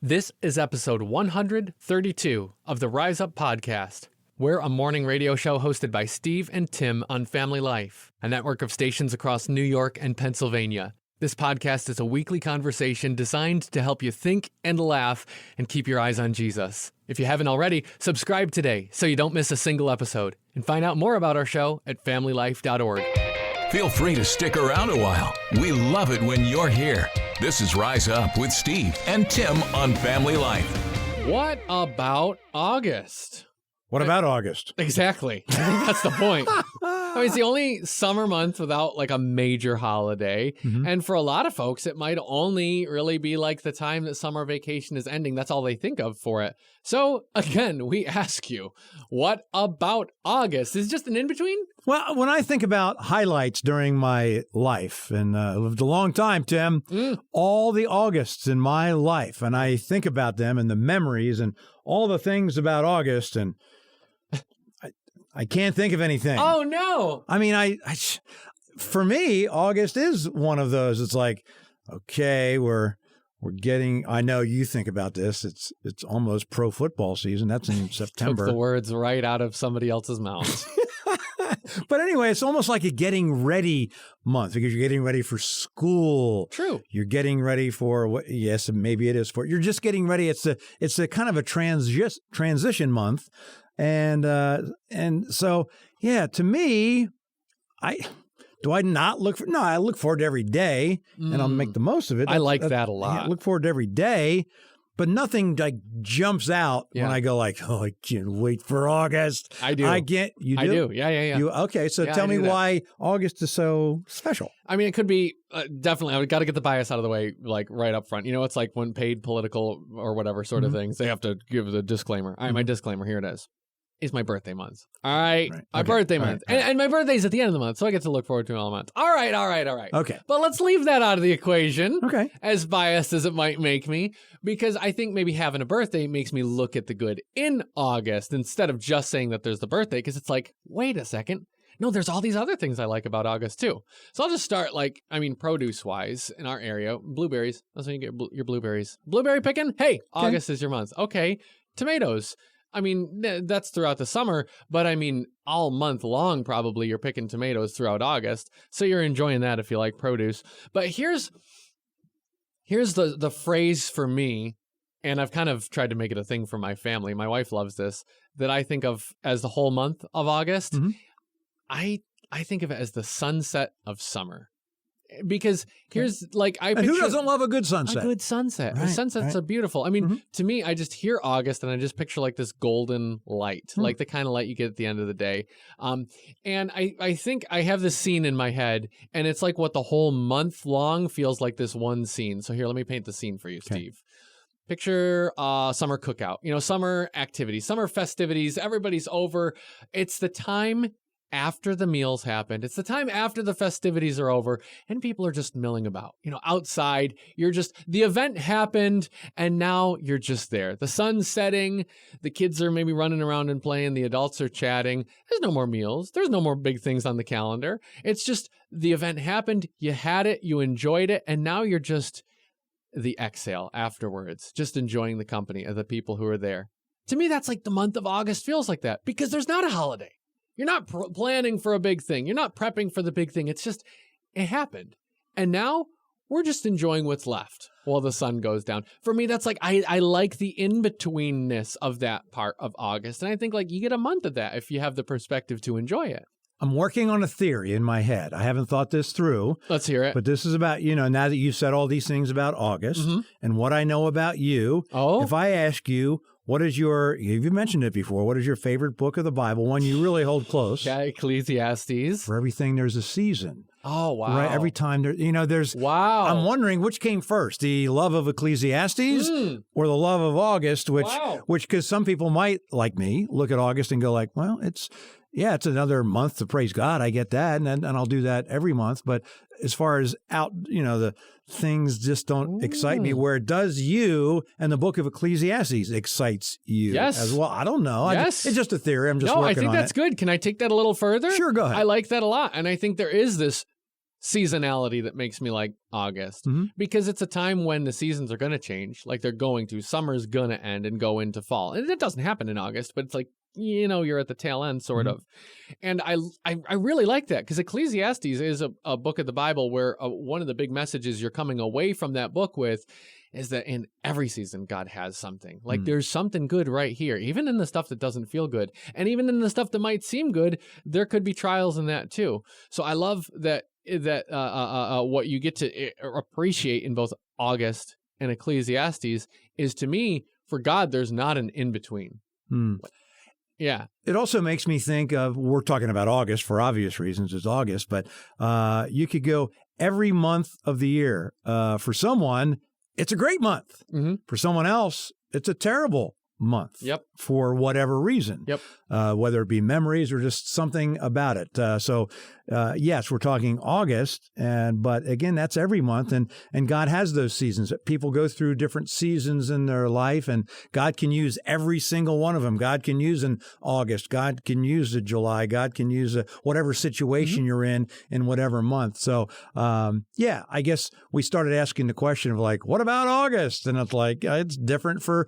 This is episode 132 of the Rise Up Podcast. We're a morning radio show hosted by Steve and Tim on Family Life, a network of stations across New York and Pennsylvania. This podcast is a weekly conversation designed to help you think and laugh and keep your eyes on Jesus. If you haven't already, subscribe today so you don't miss a single episode. And find out more about our show at familylife.org. Feel free to stick around a while. We love it when you're here. This is Rise Up with Steve and Tim on Family Life. What about August? What about August? Exactly. I think that's the point. I mean, it's the only summer month without like a major holiday. Mm-hmm. And for a lot of folks, it might only really be like the time that summer vacation is ending. That's all they think of for it. So again, we ask you, what about August? Is it just an in-between? Well, when I think about highlights during my life, and I lived a long time, Tim, all the Augusts in my life, and I think about them and the memories and all the things about August, and I can't think of anything. Oh, no. I mean, for me, August is one of those. It's like, okay, we're getting, I know you think about this. It's almost pro football season. That's in September. Took the words right out of somebody else's mouth. But anyway, it's almost like a getting ready month because you're getting ready for school. True. You're getting ready for what? Yes, maybe it is for. You're just getting ready. It's a kind of a transition month, and so yeah. To me, I not look for. No, I look forward to every day, and I'll make the most of it. I like that a lot. I look forward to every day. But nothing like jumps out when I go like, oh, I can't wait for August. I do. I get you. Do? I do. Yeah. Okay, so tell me why August is so special. I mean, it could be definitely. I've got to get the bias out of the way, like right up front. You know, it's like when paid political or whatever sort of things, they have to give the disclaimer. All right, my disclaimer here it is. It's my birthday month. All right. My birthday month. Right. And my birthday's at the end of the month, so I get to look forward to it all month. All right. Okay. But let's leave that out of the equation. Okay. As biased as it might make me, because I think maybe having a birthday makes me look at the good in August instead of just saying that there's the birthday, because it's like, wait a second. No, there's all these other things I like about August too. So I'll just start produce-wise in our area, blueberries. That's when you get your blueberries. Blueberry picking? Hey, August is your month. Okay. Tomatoes. I mean, that's throughout the summer, but I mean, all month long, probably you're picking tomatoes throughout August. So you're enjoying that if you like produce. But here's the phrase for me, and I've kind of tried to make it a thing for my family. My wife loves this, that I think of as the whole month of August. Mm-hmm. I think of it as the sunset of summer. Because here's like I picture, and who doesn't love a good sunset? A good sunset. Right, sunsets are beautiful. I mean, to me, I just hear August and I just picture like this golden light, like the kind of light you get at the end of the day. And I think I have this scene in my head, and it's like what the whole month long feels like this one scene. So here, let me paint the scene for you, Steve. Picture summer cookout, summer activities, summer festivities. Everybody's over. It's the time after the meals happened. It's the time after the festivities are over and people are just milling about, outside. The event happened and now you're just there. The sun's setting. The kids are maybe running around and playing. The adults are chatting. There's no more meals. There's no more big things on the calendar. It's just the event happened. You had it. You enjoyed it. And now you're just the exhale afterwards, just enjoying the company of the people who are there. To me, that's like the month of August feels like that because there's not a holiday. You're not planning for a big thing. You're not prepping for the big thing. It's just, it happened. And now we're just enjoying what's left while the sun goes down. For me, that's like, I like the in-betweenness of that part of August. And I think like you get a month of that if you have the perspective to enjoy it. I'm working on a theory in my head. I haven't thought this through. Let's hear it. But this is about, now that you've said all these things about August and what I know about you, if I ask you, you've mentioned it before, what is your favorite book of the Bible, one you really hold close? Yeah, Ecclesiastes. For everything, there's a season. Oh, wow. Right? Every time there's... Wow. I'm wondering which came first, the love of Ecclesiastes or the love of August, which, because some people might, like me, look at August and go like, well, it's another month to praise God. I get that. And I'll do that every month. But as far as the things just don't excite me, where it does you, and the book of Ecclesiastes excites you as well. I don't know. Yes. It's just a theory. I'm just working on it. I think that's good. Can I take that a little further? Sure, go ahead. I like that a lot. And I think there is this seasonality that makes me like August, because it's a time when the seasons are going to change, like they're going to. Summer's going to end and go into fall. And it doesn't happen in August, but it's like, you're at the tail end, sort of. And I really like that, because Ecclesiastes is a book of the Bible where one of the big messages you're coming away from that book with is that in every season, God has something. Like there's something good right here, even in the stuff that doesn't feel good. And even in the stuff that might seem good, there could be trials in that too. So I love that what you get to appreciate in both August and Ecclesiastes is, to me, for God, there's not an in-between. Yeah. It also makes me think of, we're talking about August for obvious reasons, it's August, but you could go every month of the year. For someone, it's a great month. For someone else, it's a terrible month. For whatever reason. Whether it be memories or just something about it. So yes, we're talking August, but again, that's every month, and God has those seasons. People go through different seasons in their life, and God can use every single one of them. God can use an August. God can use a July. God can use whatever situation you're in whatever month. So I guess we started asking the question of like, what about August? And it's like, it's different for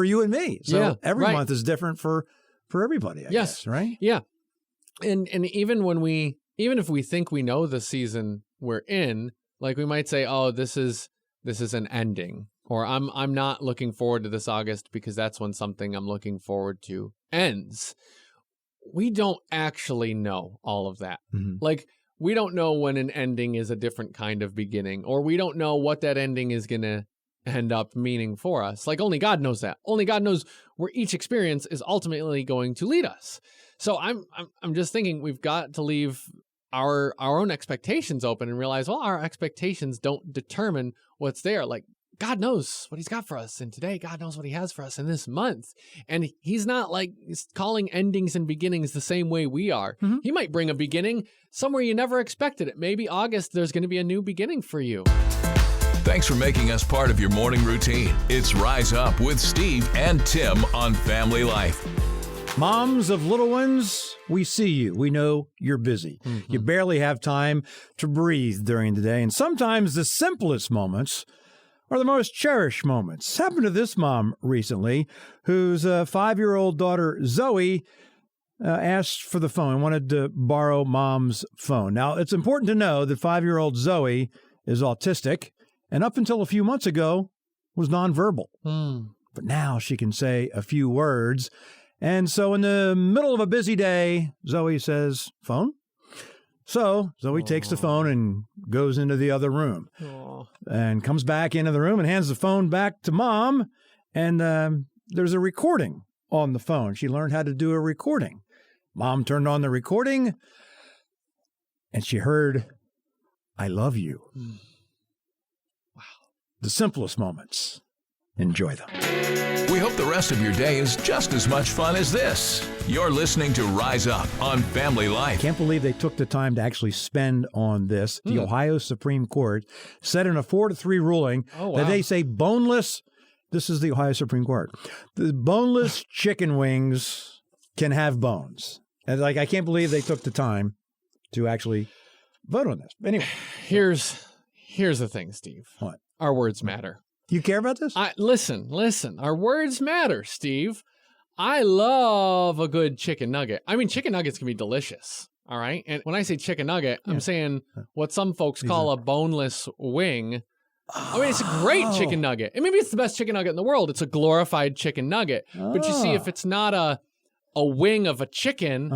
you and me. So every month is different for everybody, I guess, right? Yeah. And even if we think we know the season we're in, like we might say, oh, this is an ending, or I'm not looking forward to this August because that's when something I'm looking forward to ends. We don't actually know all of that. Like, we don't know when an ending is a different kind of beginning, or we don't know what that ending is going to end up meaning for us. Like, only God knows that. Only God knows where each experience is ultimately going to lead us. So I'm just thinking we've got to leave our own expectations open and realize, well, our expectations don't determine what's there. Like, God knows what he's got for us in today. God knows what he has for us in this month. And he's not like calling endings and beginnings the same way we are. He might bring a beginning somewhere you never expected it. Maybe August, there's going to be a new beginning for you. Thanks for making us part of your morning routine. It's Rise Up with Steve and Tim on Family Life. Moms of little ones, we see you. We know you're busy. You barely have time to breathe during the day. And sometimes the simplest moments are the most cherished moments. Happened to this mom recently, whose 5-year-old daughter, Zoe, asked for the phone, wanted to borrow mom's phone. Now, it's important to know that 5-year-old Zoe is autistic, and up until a few months ago was nonverbal. But now she can say a few words. And so in the middle of a busy day, Zoe says, phone? So Zoe takes the phone and goes into the other room and comes back into the room and hands the phone back to mom. And there's a recording on the phone. She learned how to do a recording. Mom turned on the recording and she heard, I love you. Wow. The simplest moments. Enjoy them. We hope the rest of your day is just as much fun as this. You're listening to Rise Up on Family Life. Can't believe they took the time to actually spend on this. The Ohio Supreme Court said in a 4-3 ruling that they say boneless, this is the Ohio Supreme Court, the boneless chicken wings can have bones. And like, I can't believe they took the time to actually vote on this. Anyway. Here's the thing, Steve. What? Our words matter. You care about this? Listen. Our words matter, Steve. I love a good chicken nugget. I mean, chicken nuggets can be delicious, all right? And when I say chicken nugget, I'm saying what some folks call a boneless wing. I mean, it's a great chicken nugget. And maybe it's the best chicken nugget in the world. It's a glorified chicken nugget. But you see, if it's not a wing of a chicken,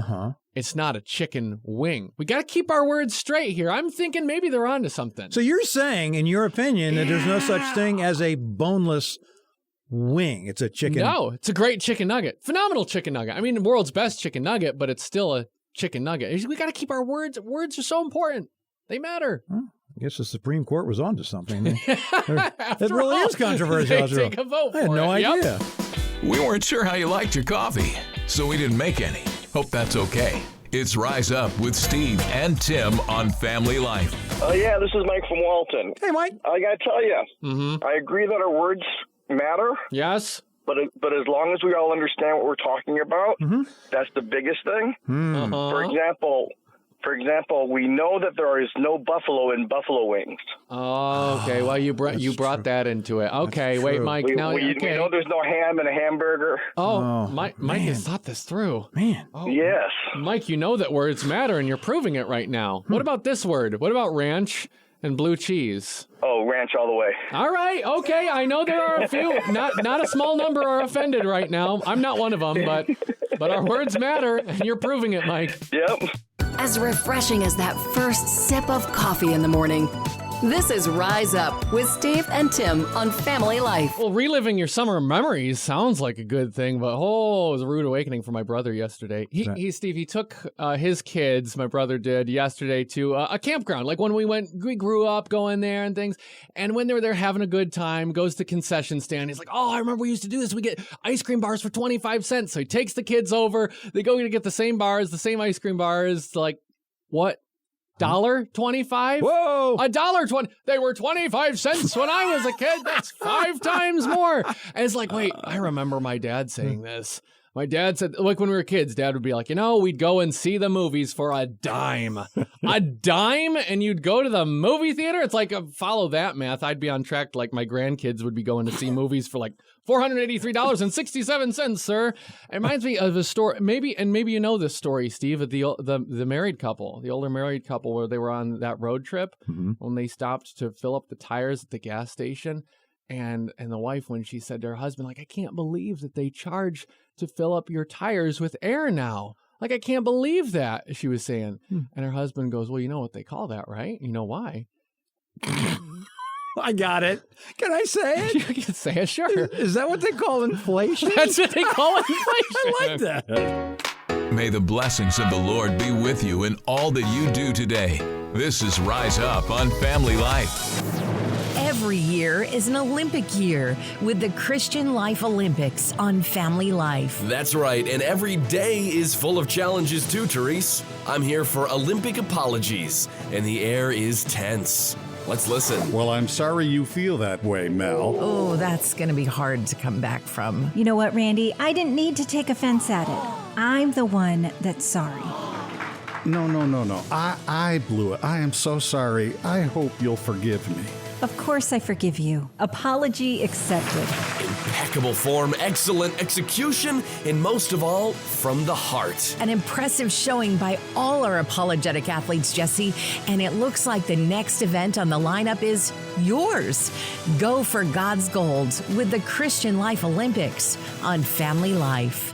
it's not a chicken wing. We got to keep our words straight here. I'm thinking maybe they're onto something. So you're saying, in your opinion, that there's no such thing as a boneless wing. It's a chicken. No, it's a great chicken nugget. Phenomenal chicken nugget. I mean, the world's best chicken nugget, but it's still a chicken nugget. We got to keep our words. Words are so important. They matter. I guess the Supreme Court was onto something. It really is controversial. Take a vote for I had no idea. We weren't sure how you liked your coffee, so we didn't make any. Hope that's okay. It's Rise Up with Steve and Tim on Family Life. Yeah, this is Mike from Walton. Hey, Mike. I got to tell you, I agree that our words matter. Yes. But as long as we all understand what we're talking about, that's the biggest thing. For example, For example, we know that there is no buffalo in buffalo wings. Oh, okay. Well, you brought that into it. Okay, wait, Mike. We know there's no ham in a hamburger. Mike has thought this through. Man. Oh, yes. Mike, you know that words matter, and you're proving it right now. What about this word? What about ranch and blue cheese? Oh, ranch all the way. All right. Okay. I know there are a few. Not a small number are offended right now. I'm not one of them, but our words matter, and you're proving it, Mike. Yep. As refreshing as that first sip of coffee in the morning. This is Rise Up with Steve and Tim on Family Life. Well, reliving your summer memories sounds like a good thing, but it was a rude awakening for my brother yesterday. He took his kids, my brother did, yesterday to a campground. Like when we grew up going there and things. And when they were there having a good time, goes to concession stand. He's like, oh, I remember we used to do this. We get ice cream bars for 25 cents. So he takes the kids over. They go to get the same bars, the same ice cream bars. Like, what? $1.25? Whoa! $1.20. They were 25 cents when I was a kid. That's 5 times more. And it's like, wait, I remember my dad saying this. My dad said, like when we were kids, Dad would be like, we'd go and see the movies for a dime. A dime? And you'd go to the movie theater? It's like, follow that math. I'd be on track like my grandkids would be going to see movies for like $483.67, sir. It reminds me of a story, maybe you know this story, Steve, of the married couple, the older married couple where they were on that road trip when they stopped to fill up the tires at the gas station. And the wife, when she said to her husband, like, I can't believe that they charge to fill up your tires with air now. Like, I can't believe that, she was saying. And her husband goes, well, you know what they call that, right? You know why? I got it. Can I say it? You can say it, sure. Is that what they call inflation? That's what they call inflation. I like that. May the blessings of the Lord be with you in all that you do today. This is Rise Up on Family Life. Every year is an Olympic year with the Christian Life Olympics on Family Life. That's right, and every day is full of challenges too, Therese. I'm here for Olympic apologies, and the air is tense. Let's listen. Well, I'm sorry you feel that way, Mel. Oh, that's going to be hard to come back from. You know what, Randy? I didn't need to take offense at it. I'm the one that's sorry. No. I blew it. I am so sorry. I hope you'll forgive me. Of course I forgive you. Apology accepted. Impeccable form, excellent execution, and most of all, from the heart. An impressive showing by all our apologetic athletes, Jesse, and it looks like the next event on the lineup is yours. Go for God's gold with the Christian Life Olympics on Family Life.